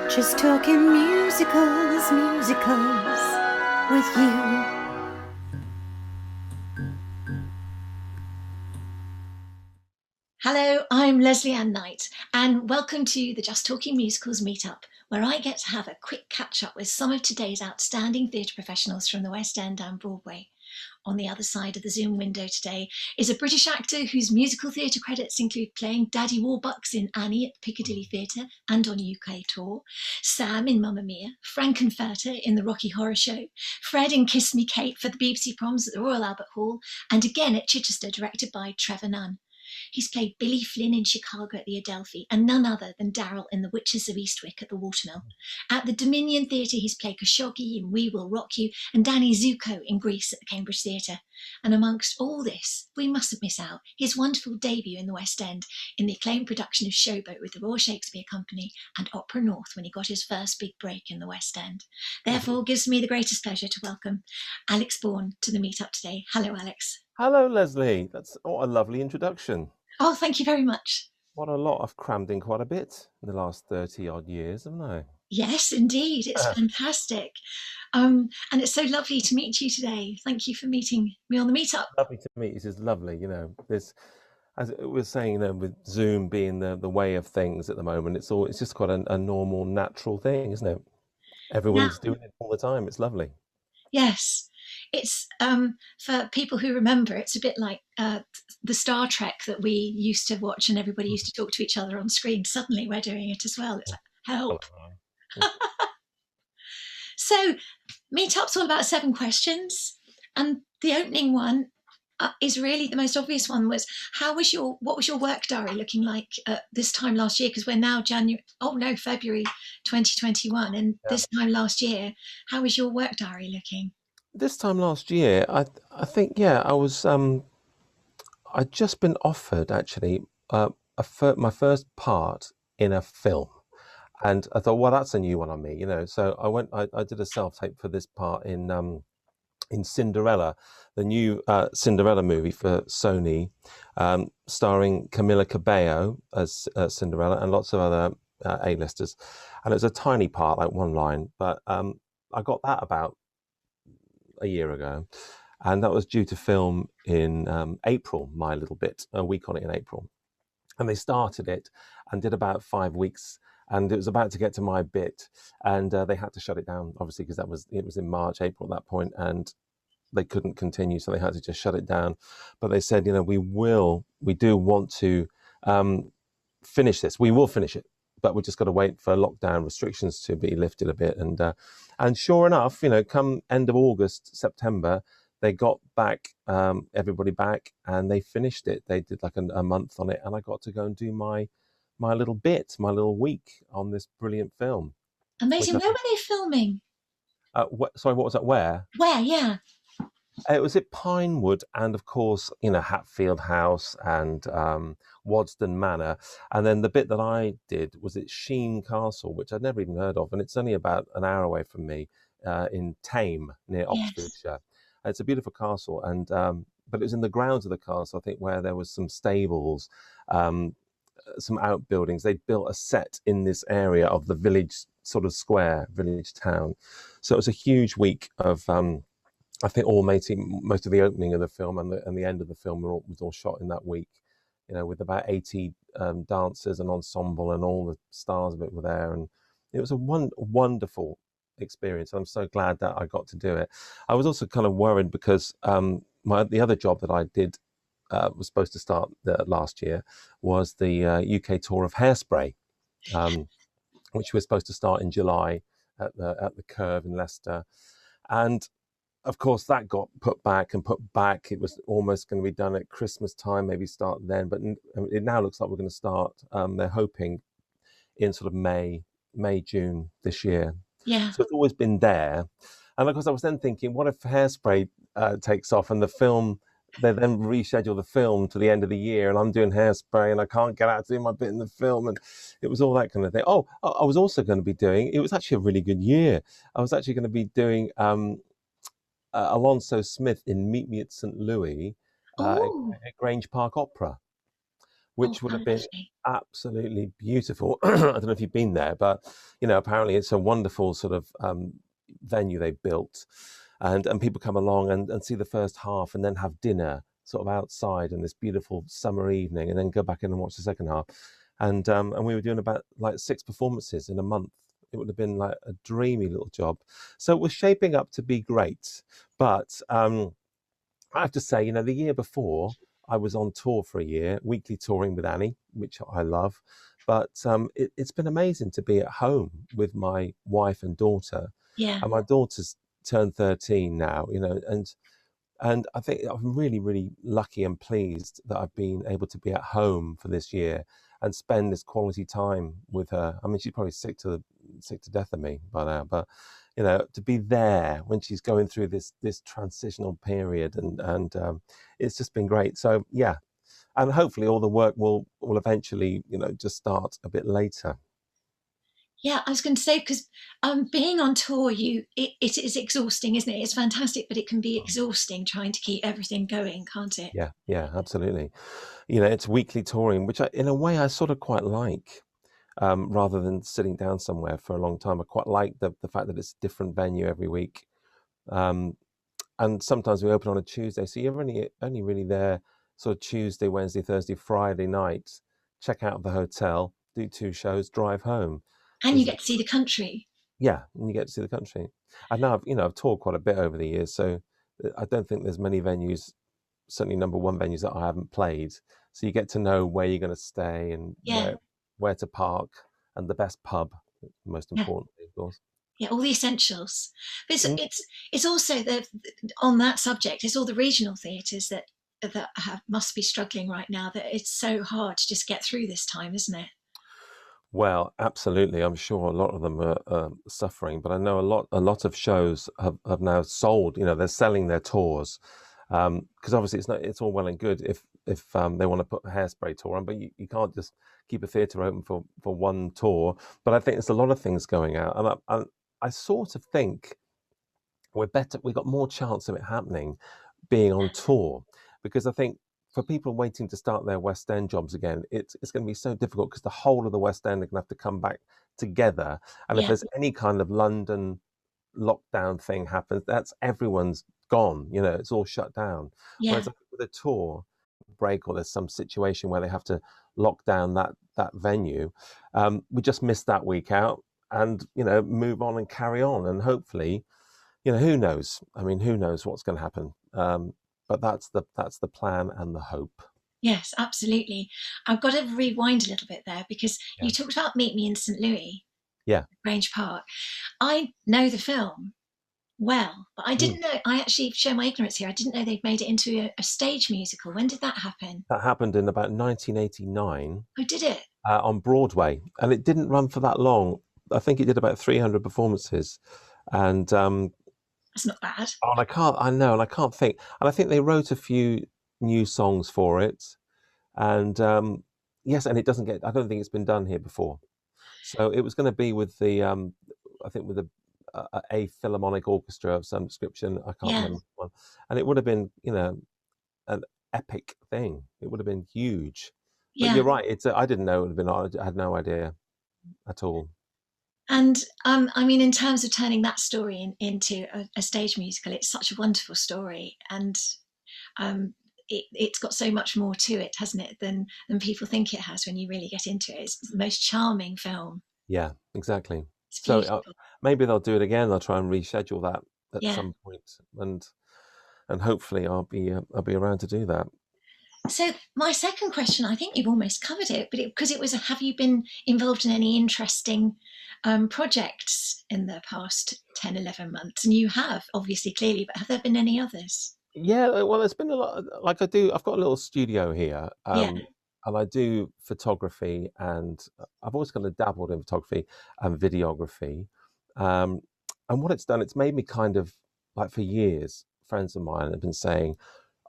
Just talking musicals, musicals with you. Hello, I'm Lesley Anne Knight, and welcome to the Just Talking Musicals meetup, where I get to have a quick catch up with some of today's outstanding theatre professionals from the West End and Broadway. On the other side of the Zoom window today is a British actor whose musical theatre credits include playing Daddy Warbucks in Annie at the Piccadilly Theatre and on UK tour, Sam in Mamma Mia, Frankenfurter in the Rocky Horror Show, Fred in Kiss Me Kate for the BBC Proms at the Royal Albert Hall, and again at Chichester, directed by Trevor Nunn. He's played Billy Flynn in Chicago at the Adelphi and none other than Daryl in The Witches of Eastwick at the Watermill. At the Dominion Theatre, he's played Khashoggi in We Will Rock You and Danny Zuko in Grease at the Cambridge Theatre. And amongst all this, we mustn't miss out his wonderful debut in the West End in the acclaimed production of Showboat with the Royal Shakespeare Company and Opera North when he got his first big break in the West End. Therefore, it gives me the greatest pleasure to welcome Alex Bourne to the meetup today. Hello, Alex. Hello, Leslie. That's what a lovely introduction. Oh, thank you very much. What a lot. I've crammed in quite a bit in the last 30 odd years, haven't I? Yes, indeed. It's fantastic. And it's so lovely to meet you today. Thank you for meeting me on the meetup. Lovely to meet you. This is lovely. There's, as we were saying, with Zoom being the way of things at the moment, it's just quite a normal, natural thing, isn't it? Everyone's doing it all the time. It's lovely. Yes. It's for people who remember, it's a bit like the Star Trek that we used to watch and everybody used to talk to each other on screen. Suddenly we're doing it as well. It's like, help. So meetup's all about 7 questions, and the opening one is really the most obvious one. Was what was your work diary looking like this time last year? Because we're now February 2021, and this time last year, how was your work diary looking? This time last year, I think I was I'd just been offered actually my first part in a film. And I thought, well, that's a new one on me, So I did a self-tape for this part in Cinderella, the new Cinderella movie for Sony, starring Camila Cabello as Cinderella and lots of other A-listers. And it was a tiny part, like one line, but I got that about a year ago. And that was due to film in April, my little bit, a week on it in April. And they started it and did about 5 weeks. And it was about to get to my bit, and they had to shut it down, obviously, because it was in March, April at that point, and they couldn't continue, so they had to just shut it down. But they said, we do want to finish this. We will finish it, but we just got to wait for lockdown restrictions to be lifted a bit. And sure enough, come end of August, September, they got back everybody back, and they finished it. They did like a month on it, and I got to go and do my little week on this brilliant film. Amazing. Where were they filming? Sorry, what was that? Where? Where, yeah. It was at Pinewood and, of course, Hatfield House and Wadston Manor. And then the bit that I did was at Sheen Castle, which I'd never even heard of. And it's only about an hour away from me in Tame, near Oxfordshire. It's a beautiful castle. And but it was in the grounds of the castle, I think, where there was some stables, some outbuildings. They built a set in this area of the village sort of square, village town. So it was a huge week of I think most of the opening of the film and the end of the film was all shot in that week, with about 80 dancers and ensemble, and all the stars of it were there. And it was a wonderful experience. I'm so glad that I got to do it. I was also kind of worried because the other job that I did was supposed to start last year was the UK tour of Hairspray, which was supposed to start in July at the Curve in Leicester. And of course that got put back. It was almost going to be done at Christmas time, maybe start then, but it now looks like we're going to start, they're hoping, in sort of May, June this year. Yeah. So it's always been there. And of course I was then thinking, what if Hairspray takes off and they then reschedule the film to the end of the year, and I'm doing Hairspray and I can't get out to do my bit in the film, and it was all that kind of thing. Oh, I was also going to be doing, it was actually a really good year. I was actually going to be doing Alonso Smith in Meet Me at St. Louis at Grange Park Opera. Oh, which would have been lovely. absolutely beautiful. I don't know if you've been there, but apparently it's a wonderful sort of venue they built, and people come along and see the first half, and then have dinner sort of outside in this beautiful summer evening, and then go back in and watch the second half. And we were doing about like 6 performances in a month. It would have been like a dreamy little job. So it was shaping up to be great. But I have to say, the year before, I was on tour for a year, weekly touring with Annie, which I love. But it's been amazing to be at home with my wife and daughter. Yeah. And my daughter's turned 13 now, and I think I'm really, really lucky and pleased that I've been able to be at home for this year and spend this quality time with her. I mean, she's probably sick to death of me by now, but to be there when she's going through this transitional period, and it's just been great. So yeah, and hopefully all the work will eventually just start a bit later. Yeah, I was going to say, because being on tour, it is exhausting, isn't it? It's fantastic, but it can be exhausting trying to keep everything going, can't it? Yeah, absolutely. It's weekly touring, which in a way I sort of quite like, rather than sitting down somewhere for a long time. I quite like the fact that it's a different venue every week. And sometimes we open on a Tuesday, so you're only really there sort of Tuesday, Wednesday, Thursday, Friday night, check out of the hotel, do 2 shows, drive home. And you get to see the country. Yeah, and you get to see the country. And now I've toured quite a bit over the years, so I don't think there's many venues, certainly number one venues, that I haven't played. So you get to know where you're going to stay, and where to park, and the best pub, most importantly, of course. Yeah, all the essentials. But it's also on that subject, it's all the regional theatres that must be struggling right now, that it's so hard to just get through this time, isn't it? Well, absolutely. I'm sure a lot of them are suffering, but I know a lot of shows have now sold. They're selling their tours, because obviously it's all well and good if they want to put a Hairspray tour on, but you can't just keep a theatre open for one tour. But I think there's a lot of things going out, and I sort of think we've got more chance of it happening being on tour, because I think for people waiting to start their West End jobs again, it's going to be so difficult, because the whole of the West End are going to have to come back together. And if there's any kind of London lockdown thing happens, that's everyone's gone. It's all shut down. Yeah. Whereas with a tour break, or there's some situation where they have to lock down that venue, we just miss that week out and move on and carry on. And hopefully, who knows? I mean, who knows what's going to happen? But that's the plan and the hope. Yes, absolutely. I've got to rewind a little bit there, because you talked about Meet Me in St. Louis, Grange Park. I know the film well, but I didn't know. I actually show my ignorance here. I didn't know they'd made it into a stage musical. When did that happen? That happened in about 1989. Oh, did it? On Broadway, and it didn't run for that long. I think it did about 300 performances, and that's not bad. And I can't think. And I think they wrote a few new songs for it. And yes, and I don't think it's been done here before. So it was going to be with I think with a philharmonic orchestra of some description. I can't remember one. And it would have been, an epic thing. It would have been huge. But you're right. I didn't know it would have been. I had no idea at all. And I mean, in terms of turning that story into a stage musical, it's such a wonderful story, and it's got so much more to it, hasn't it, than people think it has when you really get into it. It's the most charming film. Yeah, exactly. So maybe they'll do it again. They'll try and reschedule that at some point, and hopefully I'll be around to do that. So my second question, I think you've almost covered it, but because it was, have you been involved in any interesting projects in the past 10, 11 months? And you have, obviously, clearly, but have there been any others? Yeah, well, there's been a lot. Like I've got a little studio here, and I do photography, and I've always kind of dabbled in photography and videography. And what it's done, it's made me kind of, like, for years, friends of mine have been saying,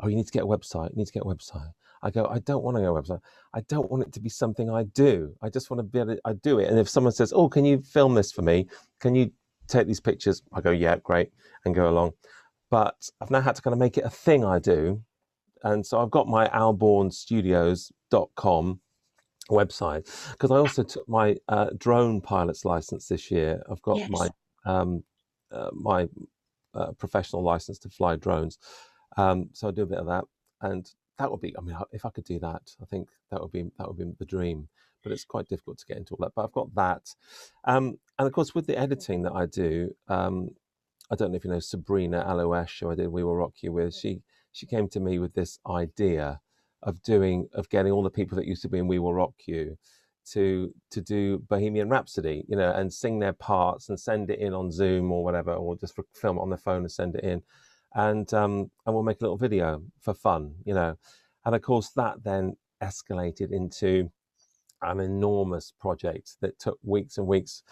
"Oh, you need to get a website. You need to get a website." I go, "I don't want to get a website. I don't want it to be something I do. I just want to be able to, I do it." And if someone says, "Oh, can you film this for me? Can you take these pictures?" I go, "Yeah, great," and go along. But I've now had to kind of make it a thing I do. And so I've got my Al Bourne Studios just.com website, because I also took my drone pilot's license this year. I've got Yes. my professional license to fly drones, so I do a bit of that, and that would be, I mean, if I could do that, I think that would be the dream. But it's quite difficult to get into all that. But I've got that, and of course with the editing that I do, I don't know if you know Sabrina Aloesh, who I did We Will Rock You with. She came to me with this idea of getting all the people that used to be in We Will Rock You to do Bohemian Rhapsody, you know, and sing their parts and send it in on Zoom or whatever, or just film it on their phone and send it in, and we'll make a little video for fun, you know. And of course that then escalated into an enormous project that took weeks and weeks,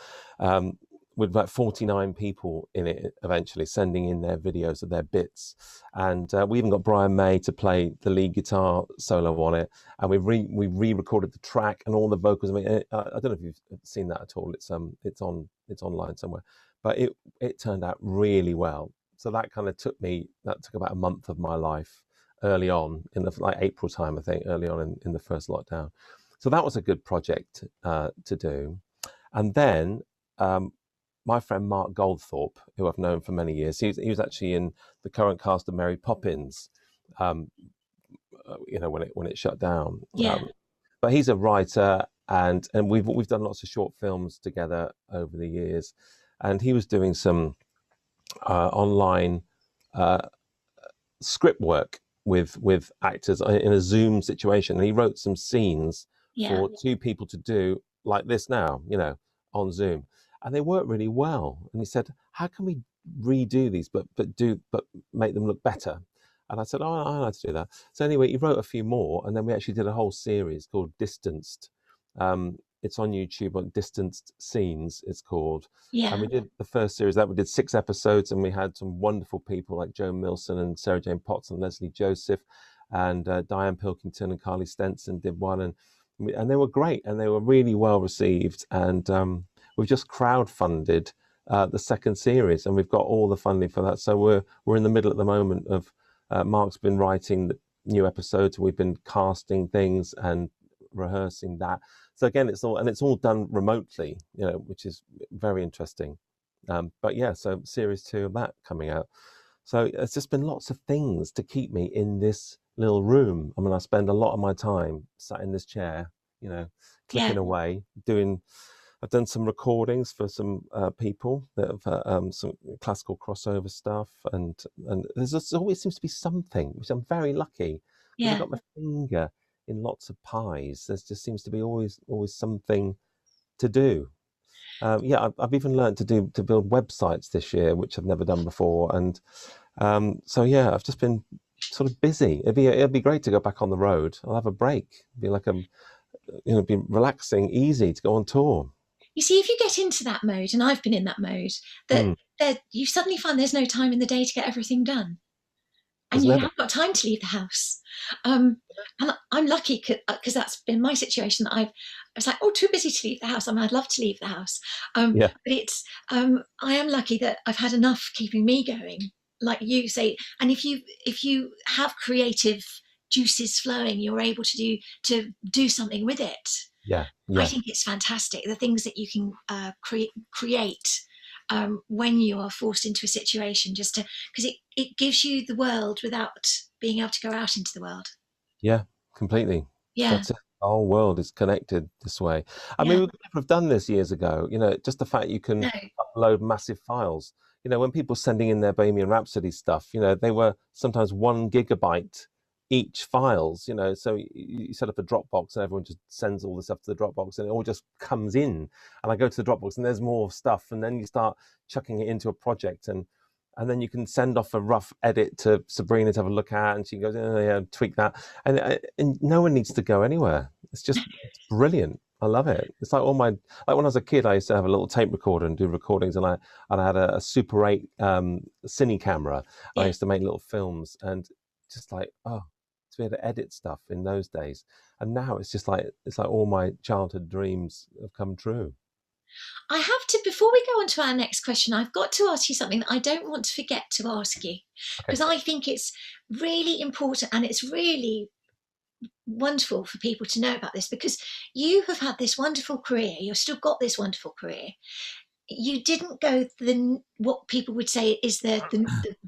with about 49 people in it eventually sending in their videos of their bits. And we even got Brian May to play the lead guitar solo on it. And we re-recorded the track and all the vocals. I mean, I don't know if you've seen that at all. It's online somewhere. But it turned out really well. So that took about a month of my life early on, in the April time, I think, early on in the first lockdown. So that was a good project to do. And then my friend Mark Goldthorpe, who I've known for many years, he was actually in the current cast of Mary Poppins, you know, when it shut down. Yeah. But he's a writer, and we've done lots of short films together over the years. And he was doing some online script work with actors in a Zoom situation, and he wrote some scenes for two people to do like this now, you know, on Zoom, and they worked really well. And he said, "How can we redo these, but make them look better?" And I said, "Oh, I know how to do that." So anyway, he wrote a few more, and then we actually did a whole series called Distanced. It's on YouTube, on Distanced Scenes, it's called. Yeah. And we did the first series that we did 6 episodes, and we had some wonderful people like Joe Milson and Sarah Jane Potts and Leslie Joseph, and Diane Pilkington and Carly Stenson did one, and they were great, and they were really well received. And we've just crowdfunded the second series, and we've got all the funding for that. So we're in the middle at the moment of Mark's been writing the new episodes, and we've been casting things and rehearsing that. So again, it's all done remotely, you know, which is very interesting. But yeah, so series 2 of that coming out. So it's just been lots of things to keep me in this little room. I mean, I spend a lot of my time sat in this chair, you know, clicking away, I've done some recordings for some people that have some classical crossover stuff, and there always seems to be something, which I'm very lucky. Yeah. I've got my finger in lots of pies. There just seems to be always something to do. I've even learned to build websites this year, which I've never done before, and so yeah, I've just been sort of busy. It'd be great to go back on the road. I'll have a break. It'd be like be relaxing, easy to go on tour. You see, if you get into that mode, and I've been in that mode, that you suddenly find there's no time in the day to get everything done. And you haven't got time to leave the house. And I'm lucky because that's been my situation. I was like, too busy to leave the house. I mean, I'd love to leave the house. But it's, I am lucky that I've had enough keeping me going, like you say. And if you have creative juices flowing, you're able to do something with it. Yeah. I think it's fantastic. The things that you can create when you are forced into a situation, just because it gives you the world without being able to go out into the world. Yeah, completely. Yeah. That's it. The whole world is connected this way. I mean, we could have done this years ago, you know, just the fact you can upload massive files. You know, when people sending in their Bohemian Rhapsody stuff, you know, they were sometimes 1 gigabyte each files, you know, so you set up a Dropbox and everyone just sends all the stuff to the Dropbox and it all just comes in, and I go to the Dropbox and there's more stuff, and then you start chucking it into a project, and then you can send off a rough edit to Sabrina to have a look at, and she goes, "Oh yeah, tweak that," and no one needs to go anywhere. It's brilliant. I love it. It's like when I was a kid, I used to have a little tape recorder and do recordings, and I had a Super 8 cine camera. I used to make little films, and just like, to be able to edit stuff in those days. And now it's like all my childhood dreams have come true. I have to, before we go on to our next question, I've got to ask you something that I don't want to forget to ask you, because I think it's really important, and it's really wonderful for people to know about this, because you have had this wonderful career. You've still got this wonderful career. You didn't go what people would say is the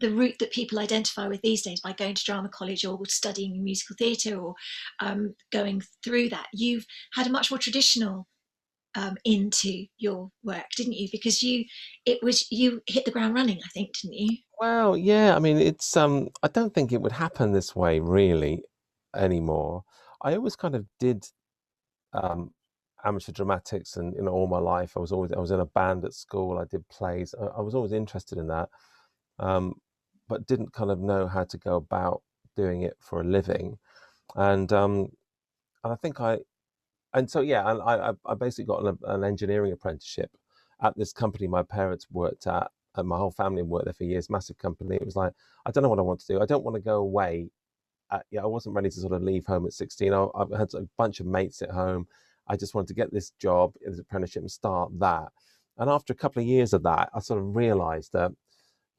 route that people identify with these days, by going to drama college or studying musical theatre, or going through that. You've had a much more traditional into your work, didn't you? Because you hit the ground running, I think, didn't you? Well, yeah, I mean, it's I don't think it would happen this way really anymore. I always kind of did um amateur dramatics, and all my life I was in a band at school. I did plays. I was always interested in that, um, but didn't kind of know how to go about doing it for a living. And I think and so yeah, I basically got an engineering apprenticeship at this company my parents worked at, and my whole family worked there for years. Massive company. It was like, I don't know what I want to do. I don't want to go away. Yeah, I wasn't ready to sort of leave home at 16. I had a bunch of mates at home. I just wanted to get this job, this apprenticeship, and start that. And after a couple of years of that, I sort of realised that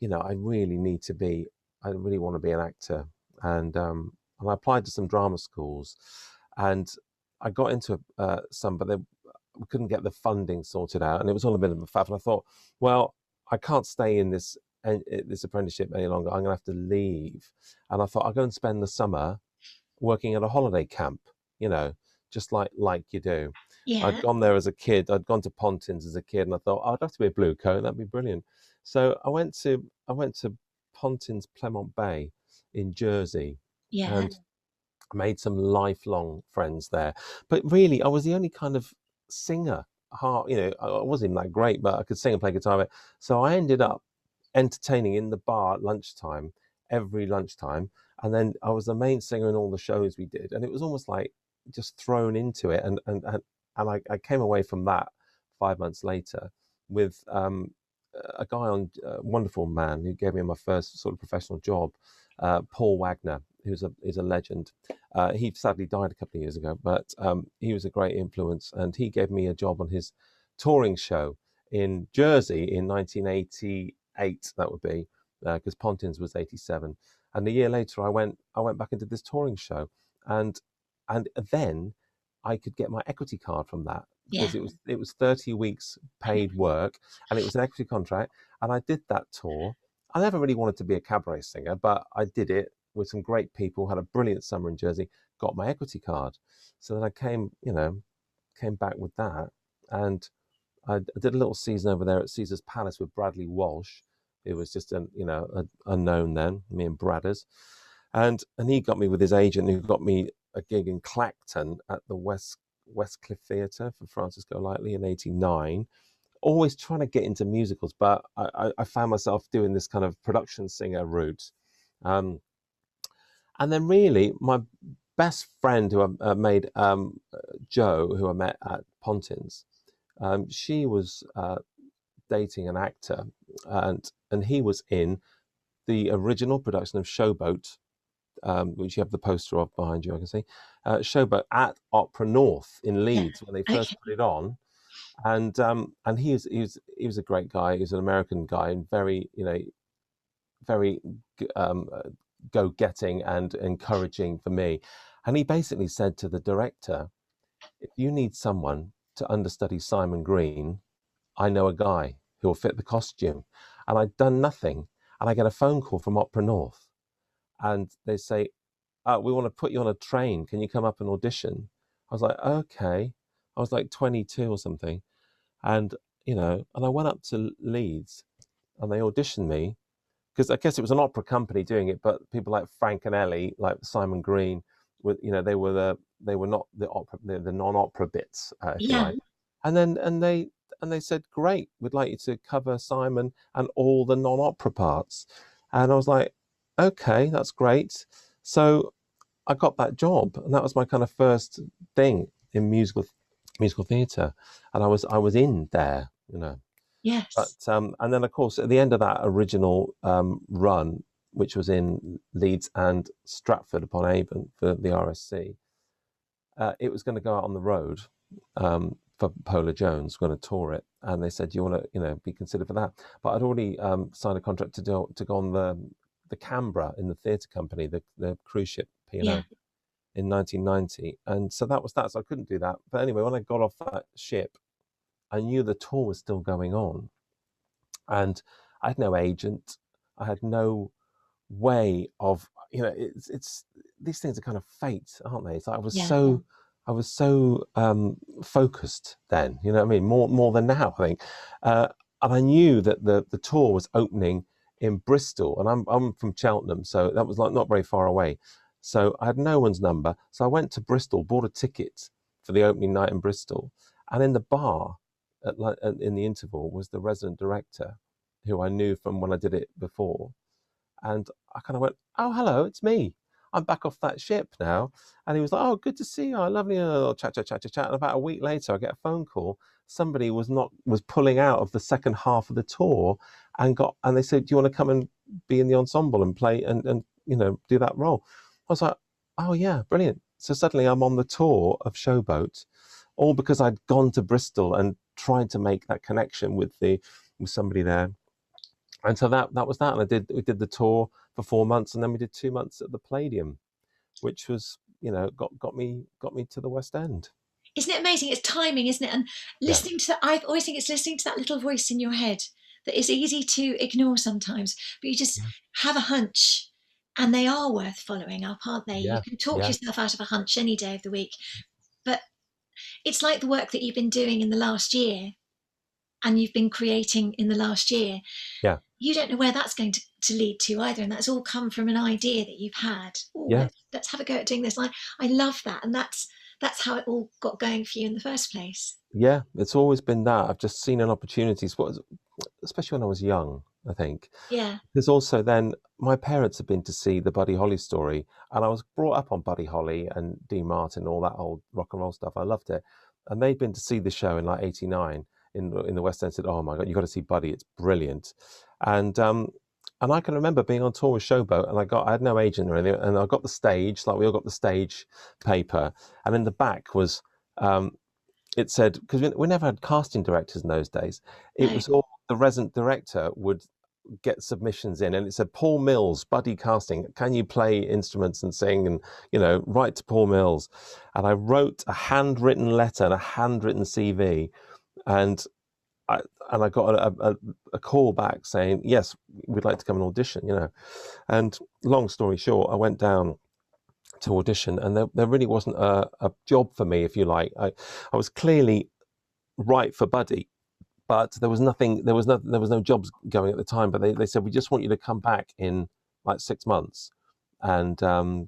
I really need to be. I really want to be an actor, and I applied to some drama schools, and I got into some, but we couldn't get the funding sorted out, and it was all a bit of a faff. And I thought, well, I can't stay in this apprenticeship any longer. I'm going to have to leave. And I thought I'll go and spend the summer working at a holiday camp, just like you do. I'd Yeah. gone there as a kid. I'd gone to Pontins as a kid, and I thought, I'd have to be a blue coat. That'd be brilliant. So I went to Pontins Plemont Bay in Jersey, Yeah. and I made some lifelong friends there. But really, I was the only kind of singer. I wasn't even that great, but I could sing and play guitar. So I ended up entertaining in the bar at lunchtime, every lunchtime. And then I was the main singer in all the shows we did. And it was almost like just thrown into it. And I came away from that 5 months later with a guy a wonderful man who gave me my first sort of professional job, Paul Wagner, who's a legend. He sadly died a couple of years ago, but he was a great influence, and he gave me a job on his touring show in Jersey in 1988. That would be because Pontins was 87, and a year later I went back into this touring show, and then I could get my equity card from that, Yeah. because it was 30 weeks paid work, and it was an equity contract, and I did that tour. I never really wanted to be a cabaret singer, but I did it with some great people, had a brilliant summer in Jersey, got my equity card. So then I came back with that, and I did a little season over there at Caesar's Palace with Bradley Walsh. It was just a unknown then, me and Bradders. And he got me with his agent, who got me a gig in Clacton at the Westcliff Theatre for Francis Golightly in '89. Always trying to get into musicals, but I found myself doing this kind of production singer route. Um, and then really, my best friend who I made, Jo, who I met at Pontins, she was dating an actor, and he was in the original production of Showboat, which you have the poster of behind you, I can see. Showboat at Opera North in Leeds when they first Okay. put it on, and he was a great guy. He's an American guy, and very go-getting and encouraging for me. And he basically said to the director, if you need someone to understudy Simon Green, I know a guy who will fit the costume. And I'd done nothing. And I get a phone call from Opera North, and they say, oh, we want to put you on a train. Can you come up and audition? I was like, okay. I was like 22 or something. And I went up to Leeds, and they auditioned me, because I guess it was an opera company doing it, but people like Frank and Ellie, like Simon Green, they were not the opera, the non-opera bits, if you Yeah. like. And they said, great, we'd like you to cover Simon and all the non-opera parts. And I was like, okay, that's great. So I got that job, and that was my kind of first thing in musical theatre, and I was in there. But Yes. and then of course at the end of that original run, which was in Leeds and Stratford upon Avon for the RSC, it was going to go out on the road for Pola Jones, going to tour it, and they said, "You want to, be considered for that?" But I'd already signed a contract to go on the Canberra in the theatre company, the cruise ship P&O. Yeah. in 1990, and so that was that. So I couldn't do that. But anyway, when I got off that ship, I knew the tour was still going on, and I had no agent. I had no way of, it's these things are kind of fate, aren't they? It's like I was so focused then, you know what I mean, more than now, I think. And I knew that the tour was opening in Bristol, and I'm from Cheltenham, so that was like not very far away. So I had no one's number, so I went to Bristol, bought a ticket for the opening night in Bristol, and in the bar in the interval was the resident director, who I knew from when I did it before. And I kind of went, "Oh, hello, it's me. I'm back off that ship now." And he was like, "Oh, good to see you. Lovely." Chat. And about a week later, I get a phone call. Somebody was pulling out of the second half of the tour, and they said, "Do you want to come and be in the ensemble and play and do that role?" I was like, "Oh yeah, brilliant." So suddenly I'm on the tour of Showboat, all because I'd gone to Bristol and tried to make that connection with somebody there. And so that was that. And we did the tour for 4 months, and then we did 2 months at the Palladium, which was, got me to the West End. Isn't it amazing? It's timing, isn't it? And listening to that, I always think it's listening to that little voice in your head that is easy to ignore sometimes, but you just have a hunch, and they are worth following up, aren't they? You can talk yourself out of a hunch any day of the week, but it's like the work that you've been doing in the last year, and you've been creating in the last year. Yeah. You don't know where that's going to lead to either, and that's all come from an idea that you've had. Let's have a go at doing this. I love that, and that's how it all got going for you in the first place. Yeah, it's always been that. I've just seen an opportunity, especially when I was young, I think. Yeah. There's also then, my parents had been to see the Buddy Holly story, and I was brought up on Buddy Holly and Dean Martin, all that old rock and roll stuff. I loved it. And they'd been to see the show in like 89 in the West End, said, "Oh my God, you've got to see Buddy, it's brilliant." And I can remember being on tour with Showboat, and I had no agent or anything, and I got the stage, like we all got the stage paper, and in the back was, it said, because we never had casting directors in those days, it was all the resident director would get submissions in, and it said, "Paul Mills, Buddy casting, can you play instruments and sing?" And write to Paul Mills. And I wrote a handwritten letter and a handwritten CV, and I got a call back saying, "Yes, we'd like to come and audition." And long story short, I went down to audition, and there really wasn't a job for me, if you like. I was clearly right for Buddy, but there was no jobs going at the time. But they said, "We just want you to come back in like 6 months." And I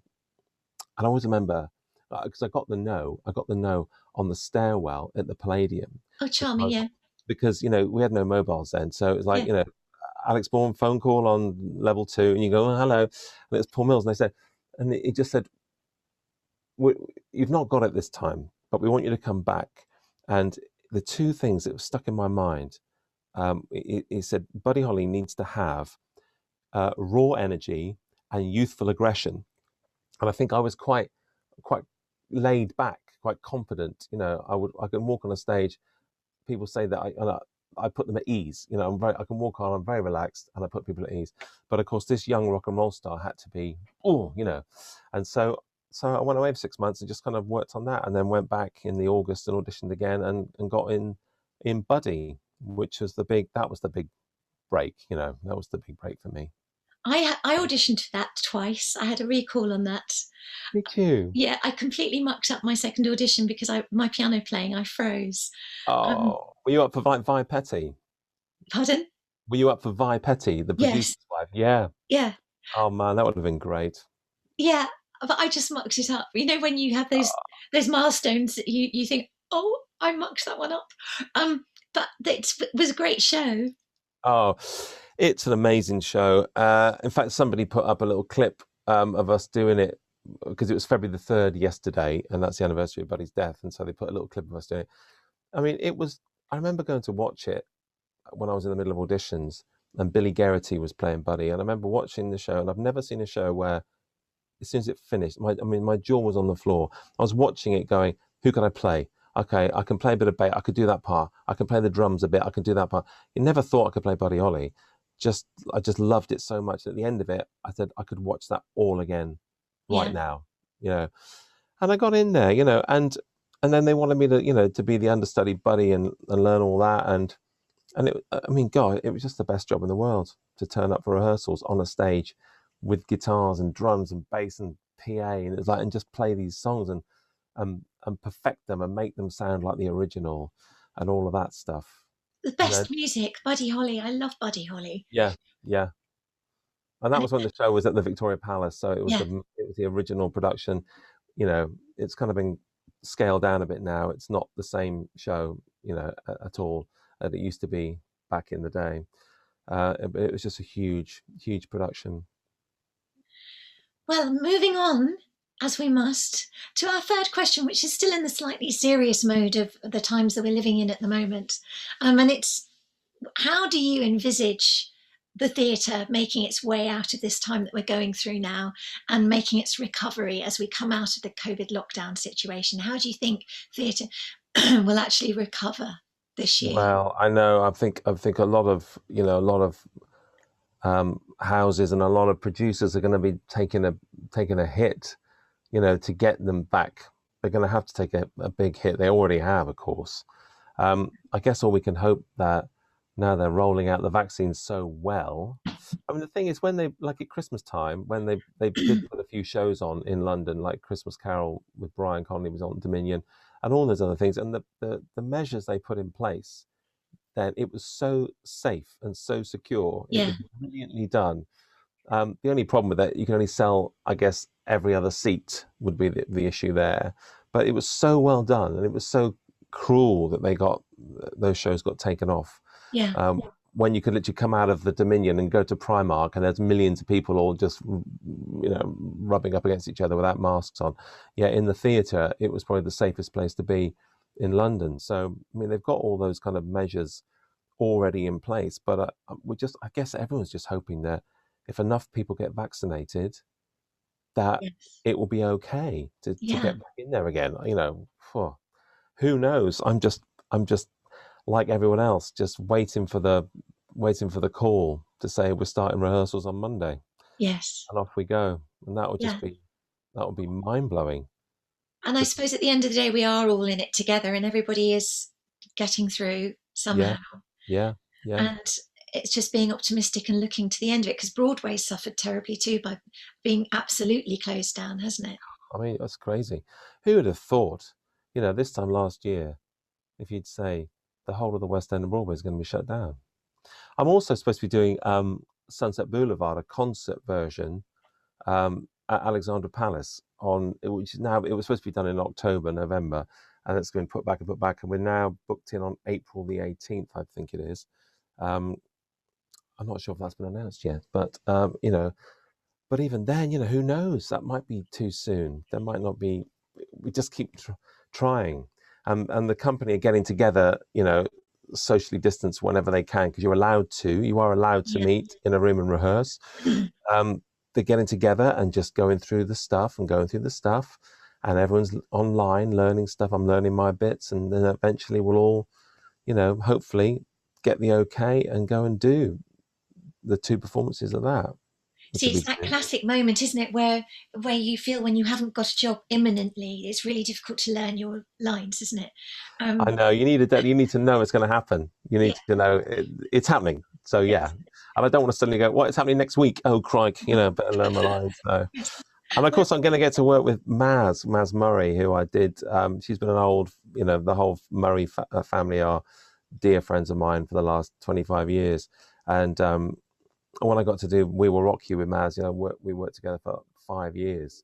always remember, because I got the no on the stairwell at the Palladium. Oh, charming. Yeah. Because we had no mobiles then, so it was like Alex Bourne phone call on level 2, and you go, "Oh, hello," and it's Paul Mills, and they said, and he just said, "You've not got it this time, but we want you to come back." And the two things that were stuck in my mind, he said, "Buddy Holly needs to have raw energy and youthful aggression," and I think I was quite laid back, quite confident. I can walk on a stage. People say that I put them at ease. I can walk on. I'm very relaxed, and I put people at ease. But of course, this young rock and roll star had to be, and so I went away for 6 months and just kind of worked on that, and then went back in the August and auditioned again, and got in Buddy, which was the big break. That was the big break for me. I auditioned for that twice. I had a recall on that. Did you? Yeah, I completely mucked up my second audition because my piano playing, I froze. Oh, were you up for Vi Petty? Pardon? Were you up for Vi Petty, the producer's wife? Yeah. Yeah. Oh man, that would have been great. Yeah, but I just mucked it up. When you have those milestones that you think, "Oh, I mucked that one up." But it was a great show. Oh, it's an amazing show. In fact, somebody put up a little clip of us doing it, because it was February the 3rd yesterday, and that's the anniversary of Buddy's death. And so they put a little clip of us doing it. I mean, I remember going to watch it when I was in the middle of auditions, and Billy Geraghty was playing Buddy. And I remember watching the show, and I've never seen a show where, as soon as it finished, my jaw was on the floor. I was watching it going, "Who can I play? Okay, I can play a bit of bass. I could do that part. I can play the drums a bit. I can do that part." You never thought I could play Buddy Holly. I just loved it so much. At the end of it, I said I could watch that all again right now. And I got in there, and then they wanted me to, to be the understudy buddy and learn all that. And I mean, God, it was just the best job in the world to turn up for rehearsals on a stage with guitars and drums and bass and PA, and it was like, and just play these songs and perfect them and make them sound like the original and all of that stuff. The You know, best music, Buddy Holly. I love Buddy Holly. yeah, yeah. And that And was when the show was at the Victoria Palace, so yeah, it was the original production. It's kind of been scaled down a bit now. It's not the same show, at all that it used to be back in the day. It was just a huge, huge production. well, moving on, as we must, to our third question, which is still in the slightly serious mode of the times that we're living in at the moment. And it's, how do you envisage the theatre making its way out of this time that we're going through now and making its recovery as we come out of the COVID lockdown situation? How do you think theatre will actually recover this year? Well, I know. I think a lot of houses and a lot of producers are going to be taking a hit, to get them back. They're going to have to take a big hit. They already have, of course. I guess all we can hope that now they're rolling out the vaccine so well. I mean, the thing is, when they, like at Christmas time, when they did put a few shows on in London, like Christmas Carol with Brian Connolly was on Dominion, and all those other things, and the measures they put in place, then it was so safe and so secure. It Yeah, was brilliantly done. The only problem with that, you can only sell, I guess, every other seat would be the issue there. But it was so well done, and it was so cruel that those shows got taken off. yeah, When you could literally come out of the Dominion and go to Primark, and there's millions of people all just, rubbing up against each other without masks on. Yeah, in the theatre, it was probably the safest place to be in London. So, I mean, they've got all those kind of measures already in place, but I guess everyone's just hoping that if enough people get vaccinated, that yes, it will be okay to yeah. get back in there again. Who knows? I'm just like everyone else, just waiting for the call to say we're starting rehearsals on Monday, Yes. and off we go. And Yeah. that would be mind blowing. And I suppose at the end of the day, we are all in it together and everybody is getting through Yeah, somehow. yeah, yeah. And it's just being optimistic and looking to the end of it, because Broadway suffered terribly too by being absolutely closed down, hasn't it? I mean, that's crazy. Who would have thought, this time last year, if you'd say the whole of the West End of Broadway is going to be shut down. I'm also supposed to be doing Sunset Boulevard, a concert version at Alexandra Palace which is now, it was supposed to be done in October, November, and it's been put back and put back, and we're now booked in on April the 18th, I think it is. Um, I'm not sure if that's been announced yet, but even then, who knows? That might be too soon. There might not be. We just keep trying, and the company are getting together, socially distanced whenever they can, because you are allowed to Yeah. meet in a room and rehearse. They're getting together and just going through the stuff, and everyone's online learning stuff. I'm learning my bits, and then eventually we'll all, hopefully get the okay and go and do the two performances of that, which See, will it's be that good. classic moment, isn't it, where you feel when you haven't got a job imminently, it's really difficult to learn your lines, isn't it? I Um, know you need to know it's going to happen. You yeah, need to know it's happening. So yeah, yes, and I don't want to suddenly go, "What is happening next week?" Oh, crike! Better learn my lines. So, yes. and of Well, course, I'm going to get to work with Maz Murray, who I did. She's been an old, the whole Murray family are dear friends of mine for the last 25 years, and when I got to do We Will Rock You with Maz, we worked together for 5 years,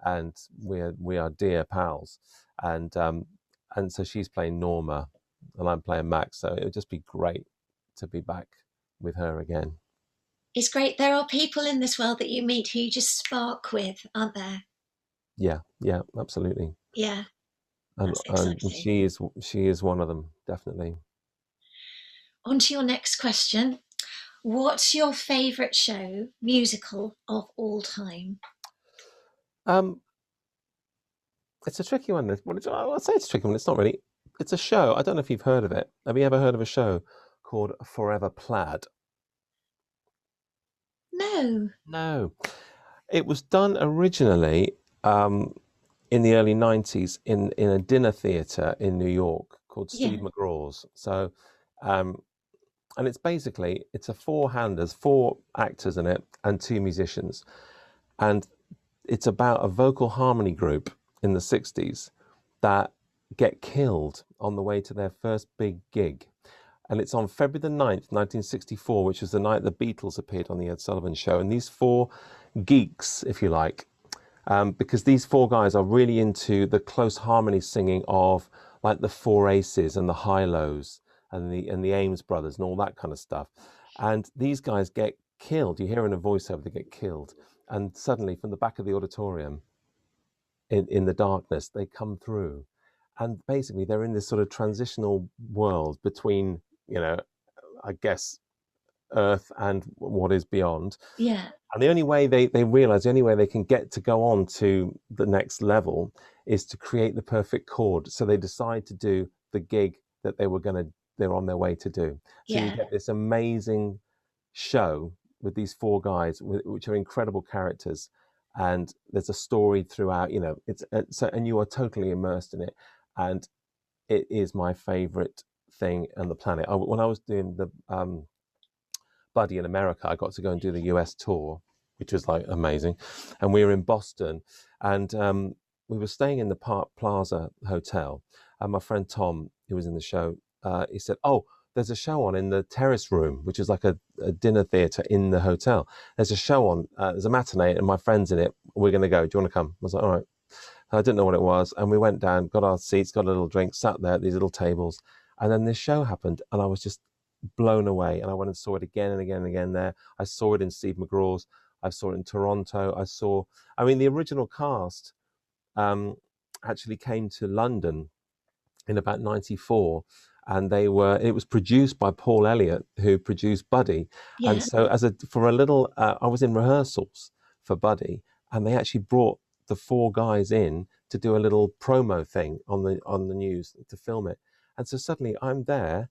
and we are dear pals, and so she's playing Norma, and I'm playing Max. So it would just be great to be back with her again. it's great. There are people in this world that you meet who you just spark with, aren't there? Yeah, yeah, absolutely. Yeah, And that's and exciting. she is one of them, definitely. On to your next question. What's your favourite show, musical of all time? Um, it's a tricky one. I'll say it's a tricky one. It's not really. It's a show. I don't know if you've heard of it. Have you ever heard of a show called Forever Plaid? No. No. It was done originally in the early 90s in a dinner theatre in New York called Yeah. Steve McGraw's. So, and it's a four-handers, four actors in it, and two musicians. And it's about a vocal harmony group in the 60s that get killed on the way to their first big gig. And it's on February the 9th, 1964, which was the night the Beatles appeared on the Ed Sullivan Show. And these four geeks, if you like, because these four guys are really into the close harmony singing of like the Four Aces and the Hi-Lows and the Ames Brothers and all that kind of stuff. And these guys get killed. You hear in a voiceover, they get killed. And suddenly from the back of the auditorium, in the darkness, they come through. And basically they're in this sort of transitional world between, I guess, Earth and what is beyond. Yeah. And the only way they realize, the only way they can get to go on to the next level is to create the perfect chord. So they decide to do the gig that they're on their way to do. So you Yeah. get this amazing show with these four guys, which are incredible characters. And there's a story throughout, and you are totally immersed in it. And it is my favorite thing on the planet. When I was doing the Buddy in America, I got to go and do the US tour, which was like amazing. And we were in Boston, and we were staying in the Park Plaza Hotel. And my friend Tom, who was in the show, he said, "Oh, there's a show on in the terrace room, which is like a dinner theatre in the hotel. There's a show on, there's a matinee, and my friend's in it. We're going to go. Do you want to come?" I was like, "All right." I didn't know what it was. And we went down, got our seats, got a little drink, sat there at these little tables. And then this show happened, and I was just blown away. And I went and saw it again and again and again there. I saw it in Steve McGraw's. I saw it in Toronto. The original cast actually came to London in about 94. And it was produced by Paul Elliott, who produced Buddy. Yeah. And so I was in rehearsals for Buddy, and they actually brought the four guys in to do a little promo thing on the news to film it. And so suddenly I'm there,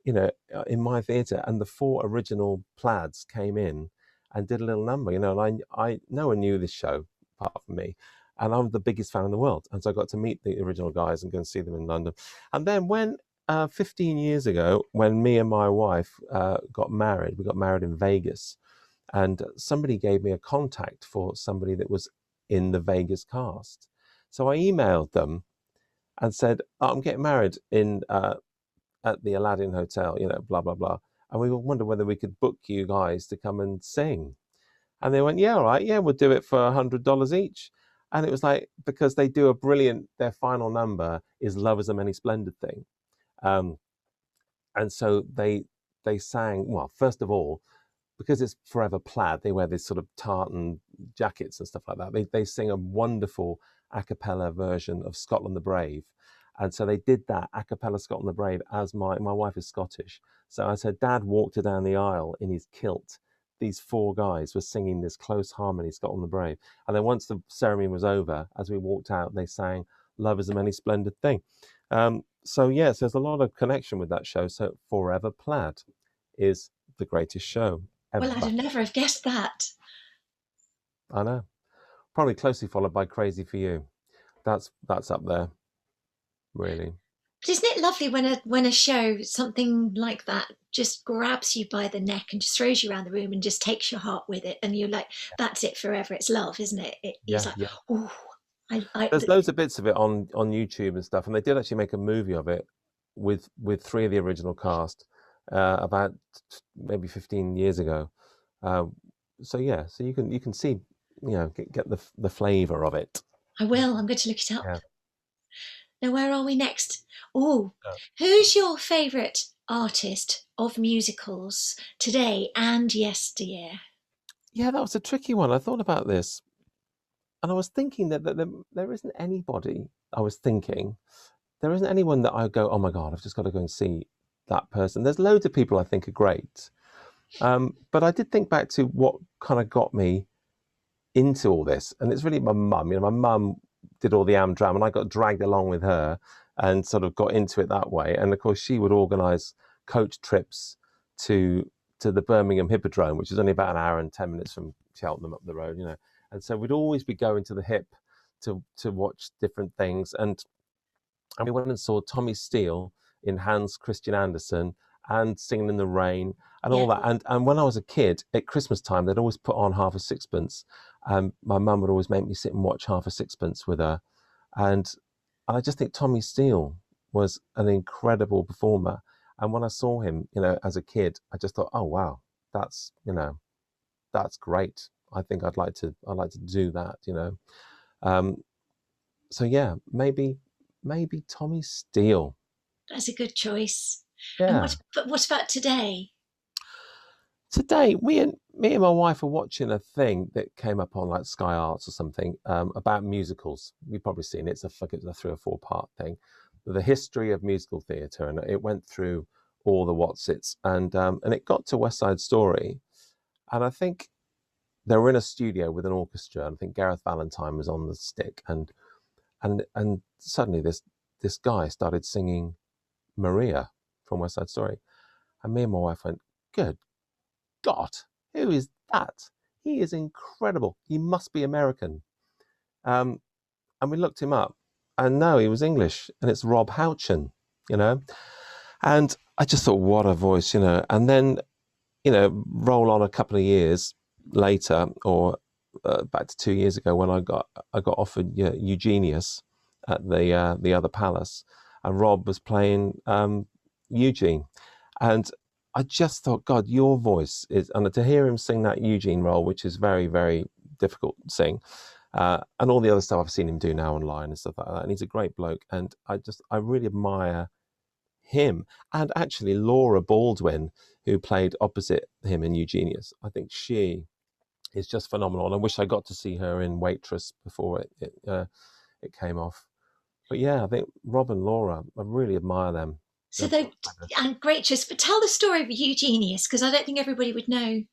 in my theatre, and the four original Plaids came in and did a little number, and no one knew this show apart from me. And I'm the biggest fan in the world. And so I got to meet the original guys and go and see them in London. And then when 15 years ago, when me and my wife got married, we got married in Vegas, and somebody gave me a contact for somebody that was in the Vegas cast. So I emailed them and said, "I'm getting married at the Aladdin Hotel, blah, blah, blah. And we wondered whether we could book you guys to come and sing." And they went, "Yeah, all right. Yeah, we'll do it for $100 each." And it was like, because they do their final number is "Love is a Many Splendid Thing." And so they sang, well, first of all, because it's forever plaid, they wear this sort of tartan jackets and stuff like that. They sing a wonderful a cappella version of Scotland the Brave. And so they did that a cappella Scotland the Brave, as my wife is Scottish. So as her dad walked her down the aisle in his kilt, these four guys were singing this close harmony, Scotland the Brave. And then once the ceremony was over, as we walked out, they sang "Love is a Many Splendid Thing." So yes, there's a lot of connection with that show. So Forever Plaid is the greatest show ever. Well, I'd have never have guessed that. I know. Probably closely followed by Crazy for You. That's up there, really. But isn't it lovely when a show, something like that, just grabs you by the neck and just throws you around the room and just takes your heart with it, and you're like, "That's it forever. It's love, isn't it?" It's like, Yeah. oh, There's loads of bits of it on YouTube and stuff, and they did actually make a movie of it with three of the original cast about maybe 15 years ago. So you can see, get the flavour of it. I will. I'm going to look it up. Yeah. Now, where are we next? Oh, who's your favourite artist of musicals today and yesteryear? Yeah, that was a tricky one. I thought about this, and I was thinking that there isn't anybody. There isn't anyone that I go, "Oh my God, I've just got to go and see that person." There's loads of people I think are great. But I did think back to what kind of got me into all this. And it's really my mum. My mum did all the Amdram, and I got dragged along with her and sort of got into it that way. And of course, she would organise coach trips to the Birmingham Hippodrome, which is only about an hour and 10 minutes from Cheltenham up the road, And so we'd always be going to the Hip to watch different things, and we went and saw Tommy Steele in Hans Christian Andersen and Singing in the Rain and all Yeah. that. And when I was a kid at Christmas time, they'd always put on Half a Sixpence. My mum would always make me sit and watch Half a Sixpence with her, and I just think Tommy Steele was an incredible performer. And when I saw him, as a kid, I just thought, oh wow, that's that's great. I think I'd like to do that. So yeah, maybe Tommy Steele. That's a good choice. Yeah. And what about today? Today, me and my wife are watching a thing that came up on like Sky Arts or something about musicals. You've probably seen it. It's a 3 or 4 part thing, the history of musical theatre, and it went through all the whatsits, and it got to West Side Story, and I think they were in a studio with an orchestra. And I think Gareth Valentine was on the stick, and suddenly this guy started singing Maria from West Side Story, and me and my wife went, "Good God, who is that? He is incredible. He must be American." And we looked him up, and no, he was English, and it's Rob Houchen, And I just thought, what a voice, And then, roll on a couple of years later, or back to 2 years ago, when I got offered Eugenius at the other Palace, and Rob was playing Eugene, and I just thought, God, your voice is, and to hear him sing that Eugene role, which is very, very difficult to sing, and all the other stuff I've seen him do now online and stuff like that, and he's a great bloke, and I really admire him. And actually Laura Baldwin, who played opposite him in Eugenius, I think she is just phenomenal, and I wish I got to see her in Waitress before it came off. But yeah, I think Rob and Laura, I really admire them. So and great choice. But tell the story of Eugenius, because I don't think everybody would know.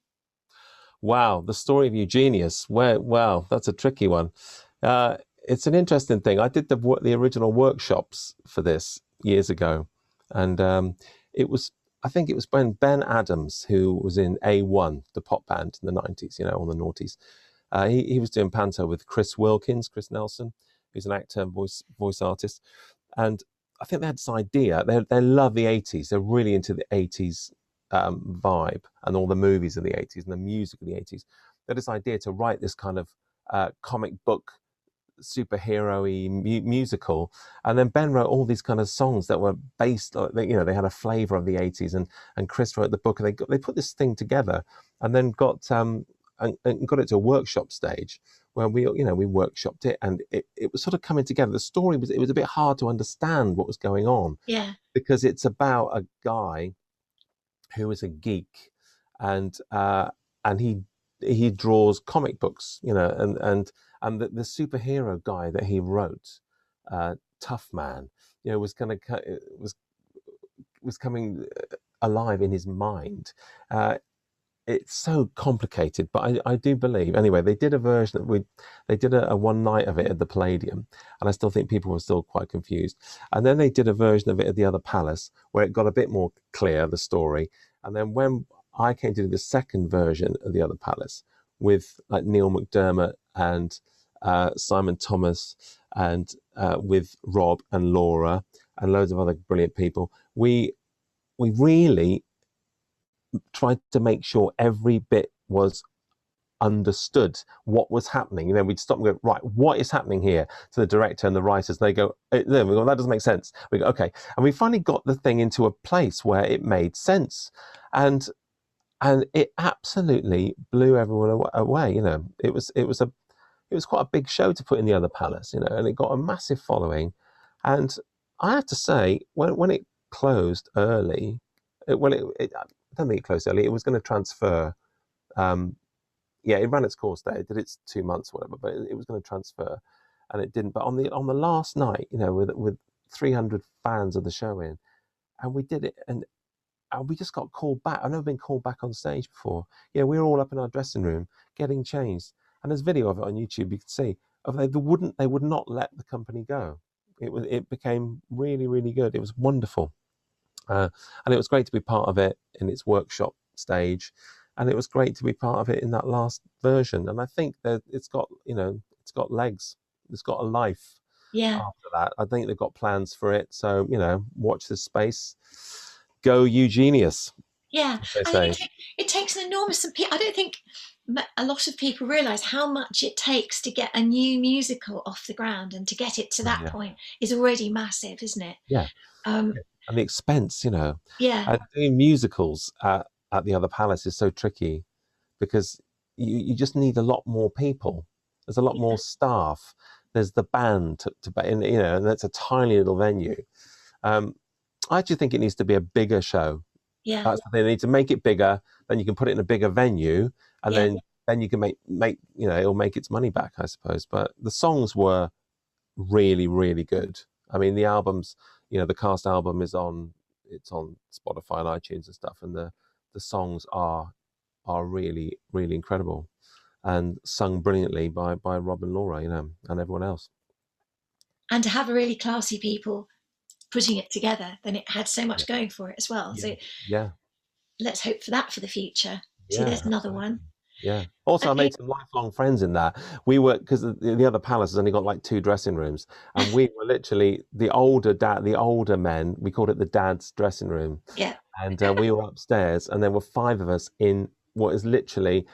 Wow, the story of Eugenius. Wow, that's a tricky one. It's an interesting thing. I did the original workshops for this years ago, and I think it was when Ben Adams, who was in A1, the pop band in the 90s, all the noughties, he was doing panto with Chris Nelson, who's an actor and voice artist, and I think they had this idea. They love the 80s. They're really into the 80s vibe and all the movies of the 80s and the music of the 80s. They had this idea to write this kind of comic book superhero-y musical, and then Ben wrote all these kind of songs that were based, they had a flavor of the 80s, and Chris wrote the book, and they put this thing together, and then got it to a workshop stage where we workshopped it, and it was sort of coming together. The story was a bit hard to understand what was going on, because it's about a guy who is a geek, and he draws comic books, and the superhero guy that he wrote, Tough Man, was coming alive in his mind. It's so complicated, but I do believe, anyway, they did a version they did a one night of it at the Palladium, and I still think people were still quite confused. And then they did a version of it at the other Palace, where it got a bit more clear, the story. And then when I came to do the second version of the other Palace, with like Neil McDermott and Simon Thomas, and with Rob and Laura and loads of other brilliant people, we really tried to make sure every bit was understood, what was happening. We'd stop and go, right, what is happening here, to the director and the writers, and they go, there we go, that doesn't make sense. We go, okay. And we finally got the thing into a place where it made sense, and it absolutely blew everyone away. It was quite a big show to put in the other Palace, and it got a massive following. And I have to say, when it closed early, I don't think it closed early. It was going to transfer. It ran its course there. It did its 2 months, whatever, but it was going to transfer, and it didn't. But on the last night, with 300 fans of the show in, and we did it, and we just got called back. I've never been called back on stage before. We were all up in our dressing room getting changed, and there's video of it on YouTube. You can see they would not let the company go. It became really, really good. It was wonderful. And it was great to be part of it in its workshop stage, and it was great to be part of it in that last version. And I think that it's got legs. it's got a life Yeah. after that. I think they've got plans for it. So, watch this space. Go Eugenius, Yeah. as they I say. think it takes an enormous, I don't think a lot of people realise how much it takes to get a new musical off the ground, and to get it to that Yeah. point is already massive, isn't it? Yeah. Um, And the expense, yeah. and doing musicals at the other palace is so tricky because you just need a lot more people. There's a lot more staff. There's the band and that's a tiny little venue. I actually think it needs to be a bigger show. Yeah. That's the thing. They need to make it bigger. Then you can put it in a bigger venue, and Yeah. then you can make it'll make its money back, I suppose. But the songs were really, really good. I mean, the albums, the cast album it's on Spotify and iTunes and stuff, and the songs are really, really incredible and sung brilliantly by Rob and Laura, and everyone else. And to have a really classy people putting it together, then it had so much Yeah. going for it as well. Yeah. So Yeah. let's hope for that for the future. See, Yeah, there's another absolutely. one. Yeah. Also, I Okay. made some lifelong friends in that. We were, because the other palace has only got like 2 dressing rooms, and we were literally the older men. We called it the dad's dressing room, Yeah. and we were upstairs, and there were 5 of us in what is literally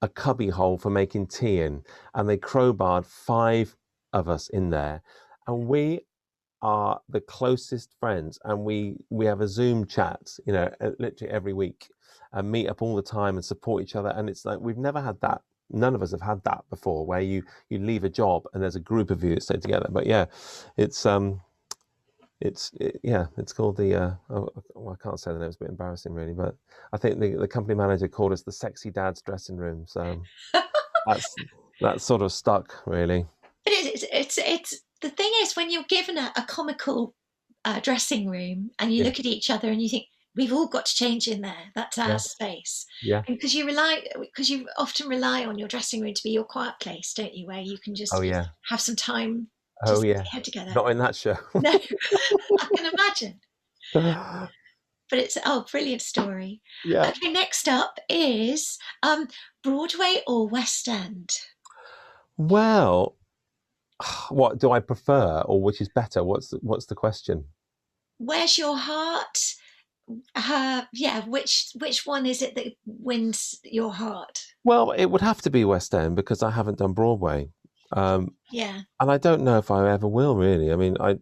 a cubby hole for making tea in, and they crowbarred 5 of us in there, and we are the closest friends, and we have a Zoom chat, literally every week, and meet up all the time and support each other. And it's like we've never had that. None of us have had that before, where you leave a job and there's a group of you that stay together. But yeah, it's called the. I can't say the name; it's a bit embarrassing, really. But I think the company manager called us the sexy dad's dressing room. So that's sort of stuck, really. But it's the thing is, when you're given a comical dressing room, and you Yeah. look at each other and you think, we've all got to change in there. That's our Yeah. space. Yeah. And because you often rely on your dressing room to be your quiet place, don't you? Where you can just Oh yeah. have some time to Oh stick yeah. your head together. Not in that show. No, I can imagine. But it's brilliant story. Yeah. Okay, next up is Broadway or West End? Well, what do I prefer, or which is better? What's the question? Where's your heart? Which one is it that wins your heart? Well, it would have to be West End because I haven't done Broadway, Yeah. and I don't know if I ever will. Really, I mean, I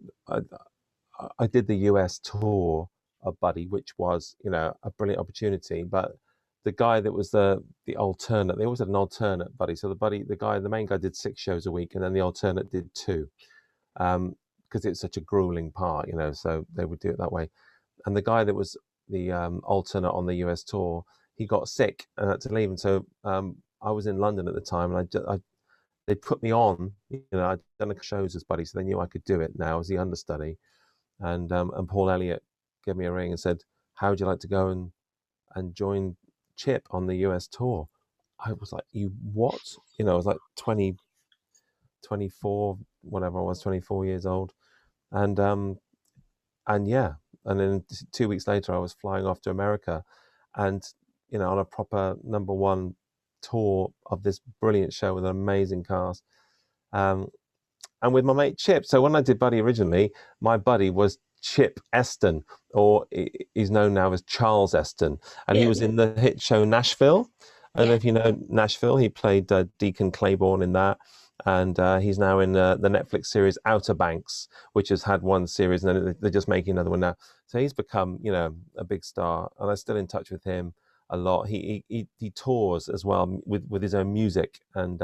did the US tour of Buddy, which was a brilliant opportunity, but the guy that was the alternate, they always had an alternate Buddy. So the main guy did 6 shows a week, and then the alternate did 2, because it's such a grueling part, so they would do it that way. And the guy that was the alternate on the US tour, he got sick and had to leave. And so I was in London at the time, and they put me on. I'd done a shows as Buddy, so they knew I could do it now as the understudy. And Paul Elliott gave me a ring and said, "How would you like to go and join Chip on the US tour?" I was like, "You what?" I was like 20, 24, whatever I was, 24 years old, and yeah. And then 2 weeks later, I was flying off to America, and on a proper #1 tour of this brilliant show with an amazing cast, and with my mate Chip. So when I did Buddy originally, my buddy was Chip Eston, or he's known now as Charles Eston, and he was in the hit show Nashville. I don't know if you know Nashville. He played Deacon Claiborne in that. And he's now in the Netflix series Outer Banks, which has had 1 series, and then they're just making another one now. So he's become, a big star, and I'm still in touch with him a lot. He tours as well with his own music, and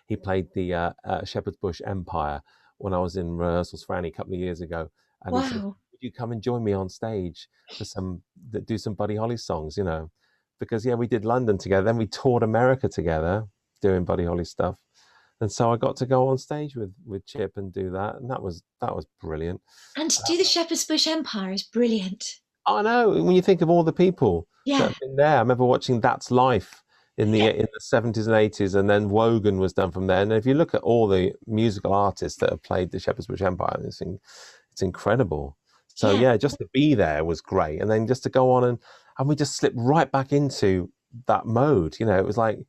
he played the Shepherd's Bush Empire when I was in rehearsals for Annie a couple of years ago, and he said, Wow. "Would you come and join me on stage for do some Buddy Holly songs?" Because we did London together, then we toured America together doing Buddy Holly stuff. And so I got to go on stage with Chip and do that, and that was brilliant. And to do the Shepherd's Bush Empire is brilliant. I know, when you think of all the people that have been there. I remember watching That's Life in the 70s and 80s, and then Wogan was done from there. And if you look at all the musical artists that have played the Shepherd's Bush Empire, it's incredible. So just to be there was great, and then just to go on and we just slipped right back into that mode. It was like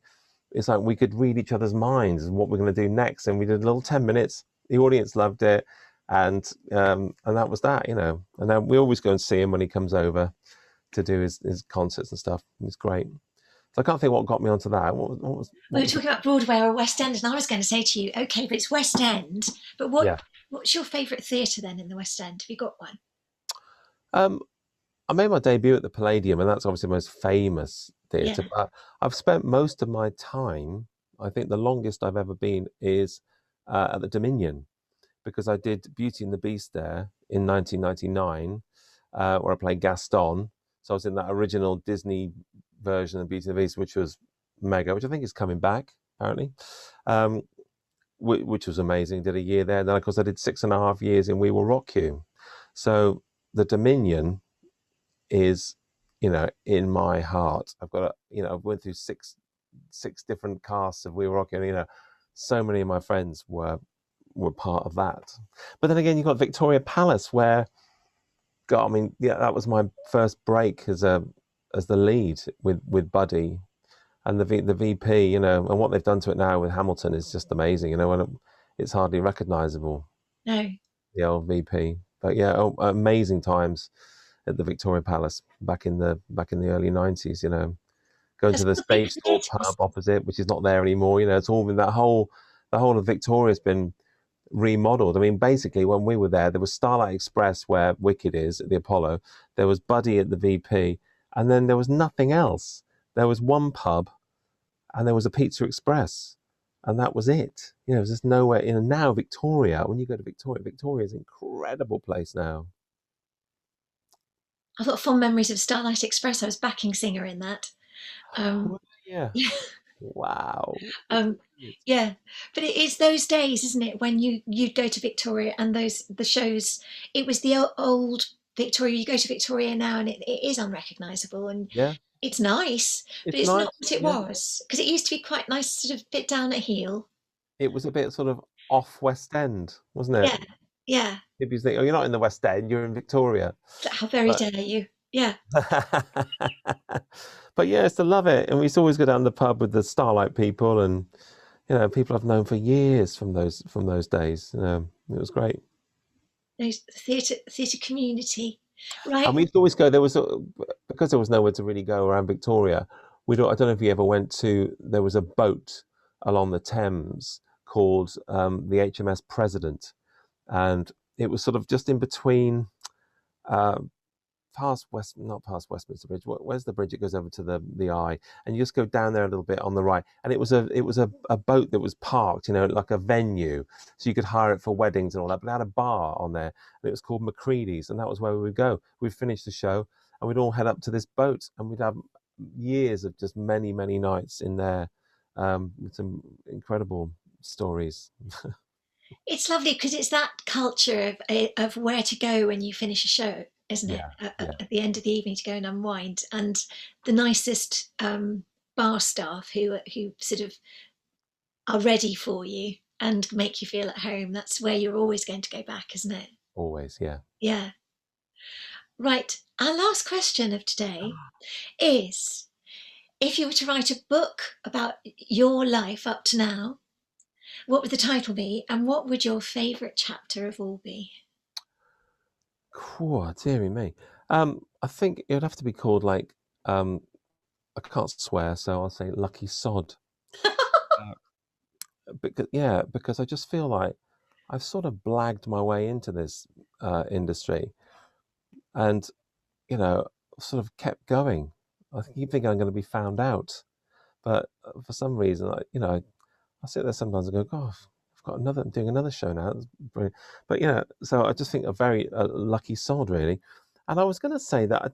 it's like we could read each other's minds and what we're going to do next. And we did a little 10 minutes. The audience loved it. And that was that, you know. And then we always go and see him when he comes over to do his concerts and stuff. It's great. So I can't think what got me onto that. We were talking about Broadway or West End, and I was going to say to you, okay, but it's West End. But what's your favourite theatre then in the West End? Have you got one? I made my debut at the Palladium, and that's obviously the most famous theatre. Yeah. But I've spent most of my time, I think the longest I've ever been is at the Dominion, because I did Beauty and the Beast there in 1999, where I played Gaston. So I was in that original Disney version of Beauty and the Beast, which was mega, which I think is coming back, apparently, which was amazing. Did a year there. Then, of course, I did 6.5 years in We Will Rock You. So the Dominion is, you know, in my heart. I've got I went through six different casts of We Will Rock You, and, you know, so many of my friends were part of that. But then again, you've got Victoria Palace, where, God, I mean, yeah, that was my first break as the lead with Buddy and the VP, you know, and what they've done to it now with Hamilton is just amazing, you know, and it's hardly recognisable. No. The old VP. But yeah, amazing times at the Victoria Palace back in the early 90s, you know, going to the Stage Store pub opposite, which is not there anymore. You know, it's all been the whole of Victoria's been remodeled. I mean, basically, when we were there was Starlight Express, where Wicked is at the Apollo. There was Buddy at the VP, and then there was nothing else. There was one pub, and there was a Pizza Express, and that was it. You know, there's just nowhere. You know, now Victoria. When you go to Victoria is an incredible place now. I've got fond memories of Starlight Express. I was backing singer in that. Yeah. Wow. Yeah, but it's those days, isn't it, when you'd go to Victoria and the shows. It was the old Victoria. You go to Victoria now, and it is unrecognisable, and Yeah, it's nice, but it's nice, not what it was, because it used to be quite nice, sort of bit down at heel. It was a bit sort of off West End, wasn't it? Yeah, yeah. People think, oh, you're not in the West End, you're in Victoria. How very dare you? Yeah. But yeah, I used to love it, and we used to always go down the pub with the Starlight people, and, you know, people I've known for years from those days. You know, it was great. Those theatre community, right? And we used to always go. Because there was nowhere to really go around Victoria. I don't know if you ever went to. There was a boat along the Thames called the HMS President, and it was sort of just in between. Not past Westminster Bridge. Where's the bridge? It goes over to the Eye, and you just go down there a little bit on the right. And it was a boat that was parked, you know, like a venue, so you could hire it for weddings and all that. But it had a bar on there, and it was called Macready's, and that was where we would go. We'd finish the show, and we'd all head up to this boat, and we'd have years of just many nights in there, with some incredible stories. It's lovely because it's that culture of where to go when you finish a show, isn't it? At the end of the evening, to go and unwind, and the nicest bar staff who sort of are ready for you and make you feel at home. That's where you're always going to go back, isn't it? Always, yeah. Yeah. Right. Our last question of today is, if you were to write a book about your life up to now, what would the title be, and what would your favourite chapter of all be? Cool, dearie me. I think it would have to be called, like, I can't swear, so I'll say Lucky Sod. Because I just feel like I've sort of blagged my way into this industry, and, you know, sort of kept going. I keep thinking I'm going to be found out, but for some reason, I sit there sometimes and go, God, I'm doing another show now. That's brilliant. But, you know, so I just think a very lucky sod, really. And I was going to say that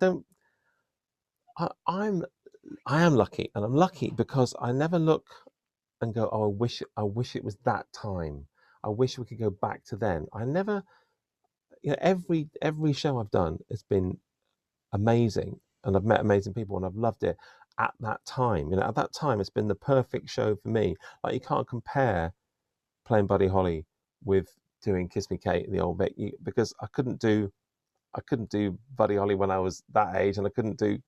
I am lucky, and I'm lucky because I never look and go, oh, I wish it was that time. I wish we could go back to then. I never, you know, every show I've done has been amazing, and I've met amazing people, and I've loved it at that time. You know, at that time, it's been the perfect show for me. Like, you can't compare playing Buddy Holly with doing Kiss Me Kate, the old Vic, because I couldn't do Buddy Holly when I was that age, and I couldn't do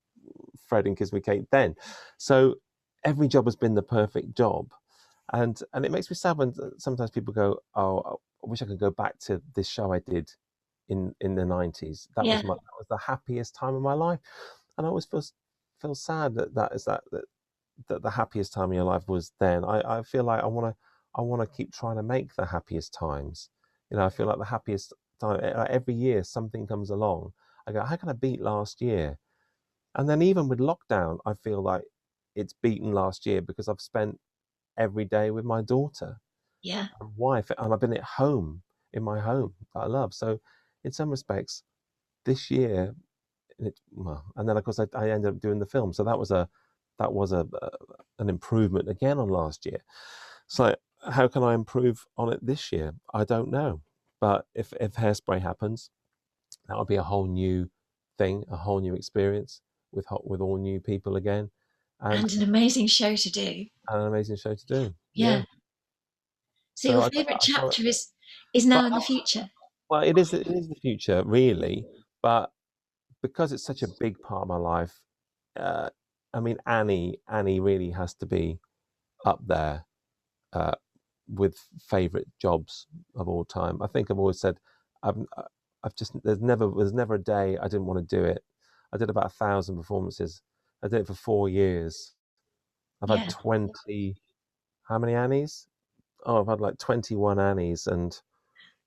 Fred and Kiss Me Kate then. So every job has been the perfect job. And it makes me sad when sometimes people go, "Oh, I wish I could go back to this show I did in the 90s. That Yeah. was the happiest time of my life." And I always feel sad that the happiest time of your life was then. I feel like I want to keep trying to make the happiest times. I feel like the happiest time, like every year something comes along. I go, how can I beat last year? And then even with lockdown, I feel like it's beaten last year because I've spent every day with my daughter Yeah. and wife, and I've been at home in my home that I love. So in some respects, this year, and then of course I ended up doing the film. So that was an improvement again on last year. So how can I improve on it this year? I don't know. But if Hairspray happens, that'll be a whole new thing, a whole new experience with all new people again, and an amazing show to do. an amazing show to do. Yeah. So So your I favourite can't, chapter is now but in the future. well, it is the future really, but because it's such a big part of my life, uh, I mean Annie really has to be up there uh, with favourite jobs of all time. I think I've always said I've just there's never a day I didn't want to do it. I did about 1,000 performances. I did it for 4 years. I've had Yeah. 20. How many Annies? Oh, I've had like 21 Annies, and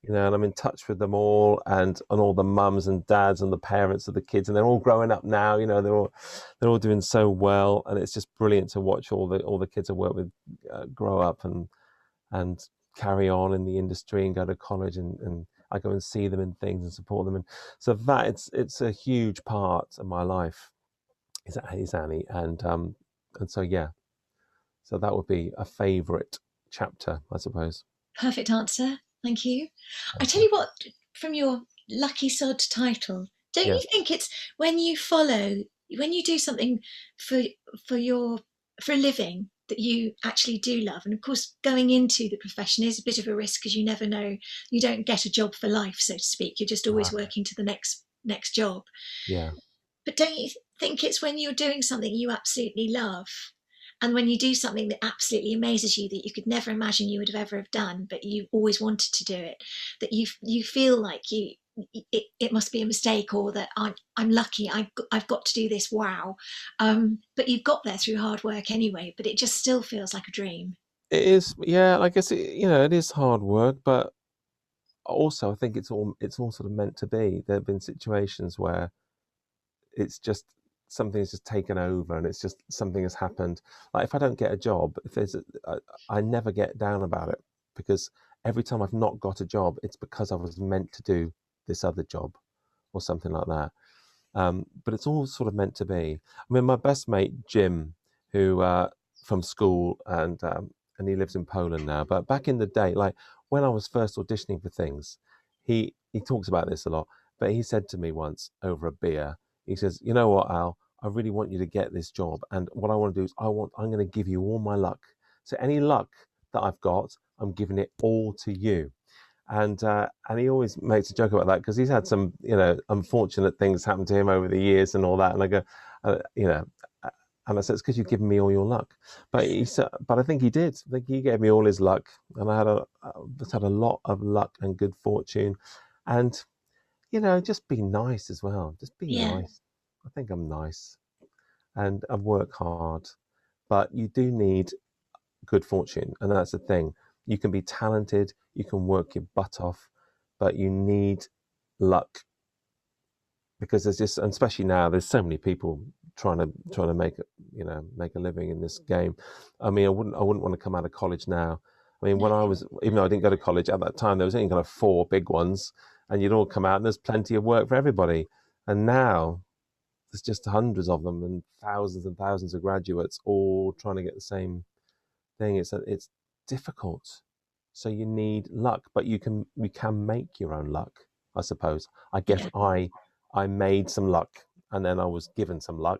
and I'm in touch with them all, and all the mums and dads and the parents of the kids, and they're all growing up now. They're all doing so well, and it's just brilliant to watch all the kids I work with grow up and carry on in the industry and go to college, and I go and see them in things and support them, and so that it's a huge part of my life is Annie, and so yeah, so that would be a favourite chapter, I suppose. Perfect answer. Thank you. I tell you what, from your Lucky Sod title, don't you Yes. think it's when you do something for for a living that you actually do love, and of course going into the profession is a bit of a risk because you never know, you don't get a job for life, so to speak. You're just always working to the next job. Yeah. But don't you think it's when you're doing something you absolutely love, and when you do something that absolutely amazes you that you could never imagine you would have ever have done, but you always wanted to do it, that you feel like it must be a mistake, or that I'm lucky, I've got to do this, wow. But you've got there through hard work anyway, but it just still feels like a dream. It is, yeah. I guess it is hard work, but also I think it's all sort of meant to be. There have been situations where it's just something has just taken over, and it's just something has happened. Like if I don't get a job, I never get down about it, because every time I've not got a job, it's because I was meant to do this other job or something like that. But it's all sort of meant to be. I mean, my best mate Jim, who from school, and he lives in Poland now. But back in the day, like when I was first auditioning for things, he talks about this a lot. But he said to me once over a beer, he says, "You know what, Al? I really want you to get this job, and what I want to do is I'm going to give you all my luck. So any luck that I've got, I'm giving it all to you." And he always makes a joke about that because he's had some unfortunate things happen to him over the years and all that. And I go, and I said, it's because you've given me all your luck. But he said, but I think he did. I think he gave me all his luck, and I just had a lot of luck and good fortune, and just be nice as well. Just be Yeah. nice. I think I'm nice, and I work hard, but you do need good fortune, and that's the thing. You can be talented, you can work your butt off, but you need luck, because there's just, and especially now, there's so many people trying to make a living in this game. I mean, I wouldn't want to come out of college now. I mean, when I was, even though I didn't go to college at that time, there was only kind of 4 big ones, and you'd all come out, and there's plenty of work for everybody. And now there's just hundreds of them and thousands of graduates all trying to get the same thing. It's difficult, so you need luck, but we can make your own luck, I suppose. I guess Yeah. I made some luck, and then I was given some luck,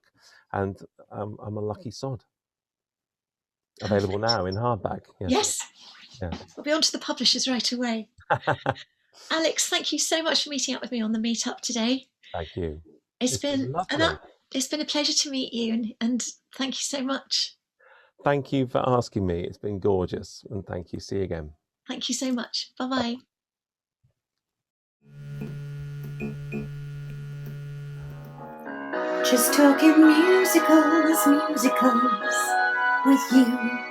and I'm a lucky sod. Available now in hardback. Yes. Yeah. We'll be on to the publishers right away. Alex, thank you so much for meeting up with me on the meetup today. Thank you. It's been lovely. it's been a pleasure to meet you, and thank you so much. Thank you for asking me. It's been gorgeous. And thank you. See you again. Thank you so much. Bye-bye. Just talking musicals with you.